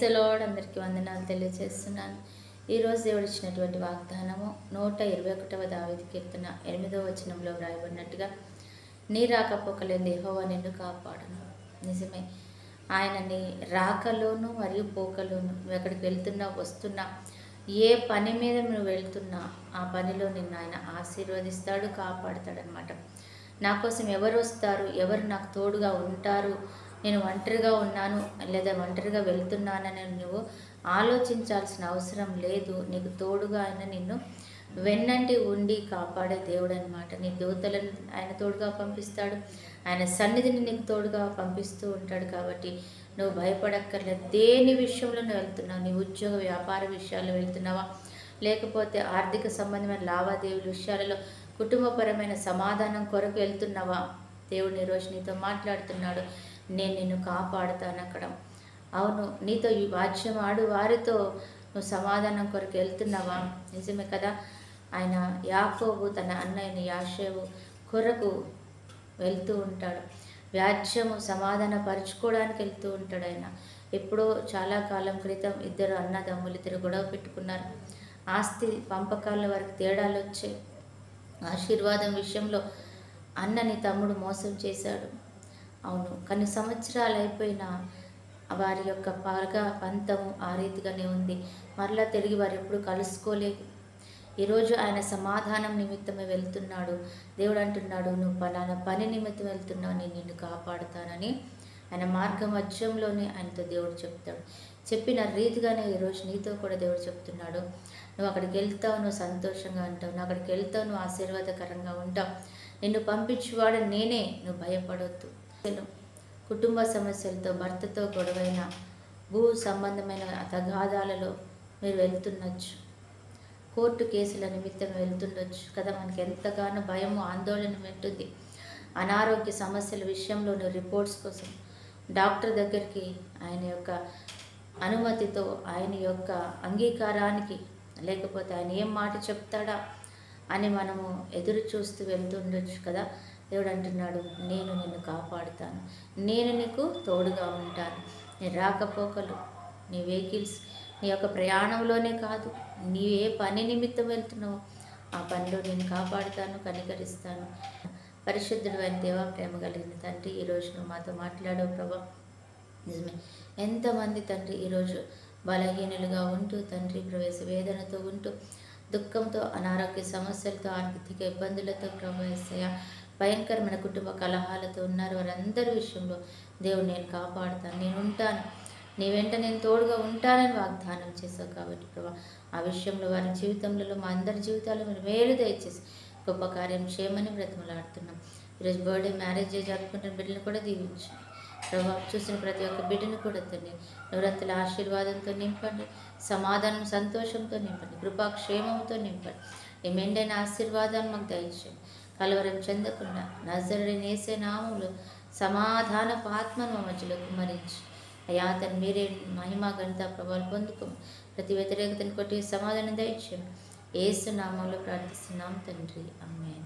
The lord. అందరికీ వందనాలు తెలియజేస్తున్నాను. ఈరోజు దేవుడు ఇచ్చినటువంటి వాగ్దానము 121వ దావీదు కీర్తన 8వ వచనంలో వ్రాయబడినట్టుగా, నీ రాకపోకలేని యెహోవా నిన్ను కాపాడును. నిజమే, ఆయన నీ రాకలోను మరియు పోకలోను, నువ్వు ఎక్కడికి వెళ్తున్నా వస్తున్నా, ఏ పని మీద నువ్వు వెళ్తున్నా ఆ పనిలో నిన్ను ఆయన ఆశీర్వదిస్తాడు, కాపాడుతాడనమాట. నా కోసం ఎవరు వస్తారు, ఎవరు నాకు తోడుగా ఉంటారు, నేను ఒంటరిగా ఉన్నాను లేదా ఒంటరిగా వెళ్తున్నానని నువ్వు ఆలోచించాల్సిన అవసరం లేదు. నీకు తోడుగా ఆయన నిన్ను వెన్నంటి ఉండి కాపాడే దేవుడు అనమాట. నీ దూతలను ఆయన తోడుగా పంపిస్తాడు, ఆయన సన్నిధిని నీకు తోడుగా పంపిస్తూ ఉంటాడు. కాబట్టి నువ్వు భయపడక్కర్లేదు. దేని విషయంలో నువ్వు వెళ్తున్నావు, నీ ఉద్యోగ వ్యాపార విషయాల్లో వెళ్తున్నావా, లేకపోతే ఆర్థిక సంబంధమైన లావాదేవీల విషయాలలో కుటుంబపరమైన సమాధానం కొరకు వెళ్తున్నావా, దేవుడు ఈరోజు నీతో మాట్లాడుతున్నాడు. నేను నిన్ను కాపాడుతాను అక్కడ. అవును, నీతో ఈ వాద్యం ఆడు వారితో నువ్వు సమాధానం కొరకు వెళ్తున్నావా? నిజమే కదా. ఆయన యాకోబు తన అన్నయ్యని యాషేవు కొరకు వెళ్తూ ఉంటాడు. వ్యాజ్యము సమాధాన పరుచుకోవడానికి వెళ్తూ ఉంటాడు. ఆయన ఎప్పుడో చాలా కాలం క్రితం ఇద్దరు అన్నదమ్ములు గొడవ పెట్టుకున్నారు. ఆస్తి పంపకాల వరకు తేడాలు వచ్చాయి. ఆశీర్వాదం విషయంలో అన్నని తమ్ముడు మోసం చేశాడు. అవును, కొన్ని సంవత్సరాలు అయిపోయినా వారి యొక్క పంతము ఆ రీతిగానే ఉంది. మరలా తిరిగి వారు ఎప్పుడు కలుసుకోలేదు. ఈరోజు ఆయన సమాధానం నిమిత్తమే వెళ్తున్నాడు. దేవుడు అంటున్నాడు, నువ్వు పలానా పని నిమిత్తం వెళ్తున్నావు, నేను నిన్ను కాపాడుతానని ఆయన మార్గ మధ్యంలోనే ఆయనతో దేవుడు చెప్తాడు. చెప్పిన రీతిగానే ఈరోజు నీతో కూడా దేవుడు చెప్తున్నాడు. నువ్వు అక్కడికి వెళ్తావు, నువ్వు సంతోషంగా ఉంటావు, నువ్వు అక్కడికి వెళ్తావు, నువ్వు ఆశీర్వాదకరంగా ఉంటావు, నిన్ను పంపించేవాడు నేనే, నువ్వు భయపడవద్దు. కుటుంబ సమస్యలతో, భర్తతో గొడవైన, భూ సంబంధమైన తగాదాలలో మీరు వెళ్తుండొచ్చు, కోర్టు కేసుల నిమిత్తం వెళ్తుండొచ్చు కదా. మనకి ఎంతగానో భయము, ఆందోళన ఉంటుంది. అనారోగ్య సమస్యల విషయంలో నువ్వు రిపోర్ట్స్ కోసం డాక్టర్ దగ్గరికి ఆయన యొక్క అనుమతితో, ఆయన యొక్క అంగీకారానికి, లేకపోతే ఆయన ఏం మాట చెప్తాడా అని మనము ఎదురు చూస్తూ వెళ్తుండొచ్చు కదా. దేవుడు అంటున్నాడు, నేను నిన్ను కాపాడుతాను, నేను నీకు తోడుగా ఉంటాను. నీ రాకపోకలు, నీ వెహికల్స్, నీ యొక్క ప్రయాణంలోనే కాదు, నీ ఏ పని నిమిత్తం వెళ్తున్నావో ఆ పనిలో నేను కాపాడుతాను, కనికరిస్తాను. పరిశుద్ధుడు అయిన దేవా, ప్రేమ కలిగిన తండ్రి, ఈరోజు నువ్వు మాతో మాట్లాడవు ప్రభా. నిజమే, ఎంతమంది తండ్రి ఈరోజు బలహీనులుగా ఉంటూ, తండ్రి ప్రవేశ వేదనతో ఉంటూ, దుఃఖంతో, అనారోగ్య సమస్యలతో, ఆర్థిక ఇబ్బందులతో ప్రభావిస్తయా, భయంకరమైన కుటుంబ కలహాలతో ఉన్నారు. వారందరి విషయంలో దేవుడు నేను కాపాడుతాను, నేను ఉంటాను, నీ వెంట నేను తోడుగా ఉంటానని వాగ్దానం చేశావు. కాబట్టి ప్రభా, ఆ విషయంలో వారి జీవితంలో, మా అందరి జీవితాల్లో మీరు మేలు దయచేసి గొప్ప కార్యం చేయమని బ్రతిమలాడుతున్నాం. ఈరోజు బర్త్డే, మ్యారేజ్ జరుపుకుంటున్న బిడ్డను కూడా దీవించు ప్రభా. చూసిన ప్రతి ఒక్క బిడ్డను కూడా తండ్రి నవరంతుల ఆశీర్వాదంతో నింపండి, సమాధానం, సంతోషంతో నింపండి, కృపాక్షేమంతో నింపండి. ఈ మెండైన ఆశీర్వాదాన్ని మాకు దయచేయండి. కలవరం చెందకుండా నజరుడైన యేసు నామములో సమాధానపు ఆత్మను మా మధ్యలో కుమ్మరించి అయ్యా తను మీరే మహిమ ఘనత ప్రభావాలు పొందుకోము. ప్రతి వ్యతిరేకతను కొట్టి సమాధానం దయచేయండి. యేసు నామములో ప్రార్థిస్తున్నాం తండ్రి, ఆమేన్.